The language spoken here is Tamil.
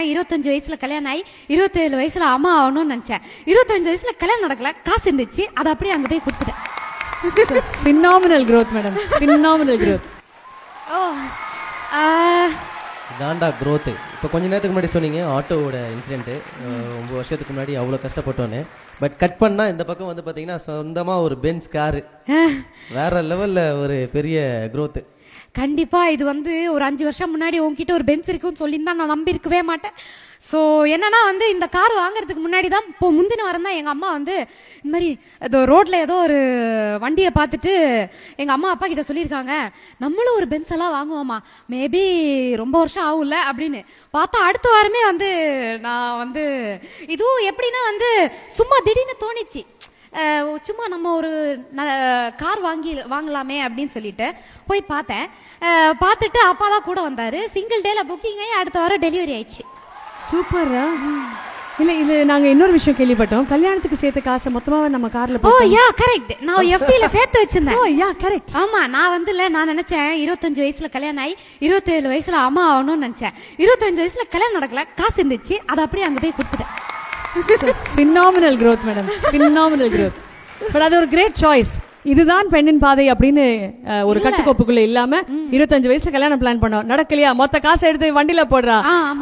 25 வயசுல கல்யாணம் ஆகி 27 வயசுல அம்மா ஆகணும்னு நினைச்சேன். 25 வயசுல கல்யாணம் நடக்கல, காசு இருந்துச்சு, அதை அப்படியே அங்க போய் கொடுத்துட்டேன். phenomenal growth madam, phenomenal growth. ஓ தாண்டா growth. இப்போ கொஞ்ச நேரத்துக்கு முன்னாடி சொன்னீங்க ஆட்டோவோட இன்சிடென்ட் 9 வருஷத்துக்கு முன்னாடி அவ்வளோ கஷ்டப்பட்டோன்னு. பட் கட் பண்ணா இந்த பக்கம் வந்து பார்த்தீங்கன்னா சொந்தமா ஒரு பென்ஸ் காரு, வேற லெவல்ல ஒரு பெரிய growth. கண்டிப்பா இது வந்து ஒரு 5 வருஷம் முன்னாடி உங்ககிட்ட ஒரு பென்ஸ் இருக்குன்னு சொல்லியிருந்தா நான் நம்பி இருக்கவே மாட்டேன். ஸோ என்னன்னா வந்து இந்த கார் வாங்குறதுக்கு முன்னாடி தான் இப்போ முந்தின வாரம் தான் எங்கள் அம்மா வந்து இந்த மாதிரி ஏதோ ரோட்ல ஏதோ ஒரு வண்டியை பார்த்துட்டு எங்கள் அம்மா அப்பா கிட்ட சொல்லியிருக்காங்க, நம்மளும் ஒரு பென்ஸ் எல்லாம் வாங்குவோமா, மேபி ரொம்ப வருஷம் ஆகும்ல அப்படின்னு. பார்த்தா அடுத்த வாரமே வந்து நான் வந்து இதுவும் எப்படின்னா வந்து சும்மா திடீர்னு தோணிச்சு, சும்மா நம்ம ஒரு கார் வாங்கலாமே அப்படின்னு சொல்லிட்டு போய் பார்த்தேன். பார்த்துட்டு அப்பா தான் கூட வந்தாரு. சிங்கிள் டேல புக்கிங் ஆகி அடுத்த வாரம் டெலிவரி ஆயிடுச்சு. சூப்பரா. இல்ல இது நாங்க இன்னொரு விஷயம் கேள்விப்பட்டோம், கல்யாணத்துக்கு சேர்த்த காசை மொத்தமா நம்ம கார்ல ஓ யா கரெக்ட், நான் எஃப்டில சேர்த்து வச்சிருந்தேன். ஓ யா கரெக்ட். ஆமா, நான் வந்து நான் நினைச்சேன் 25 வயசுல கல்யாணம் ஆகி 27 வயசுல அம்மா ஆகணும்னு நினைச்சேன். 25 வயசுல கல்யாணம் நடக்கல, காசு இருந்துச்சு, அதை அப்படியே அங்க போய் கொடுத்துட்டேன். phenomenal growth madam, phenomenal growth. But அது ஒரு great choice. இதுதான் பெண்ணின் பாதை அப்படின்னு ஒரு கட்டுக்கோப்புக்குள்ள இல்லாம 25 வயசுல கல்யாணம் பிளான் பண்ணோம், நடக்கலையா மொத்த காசை எடுத்து வண்டியில போடுறா. ஆமா.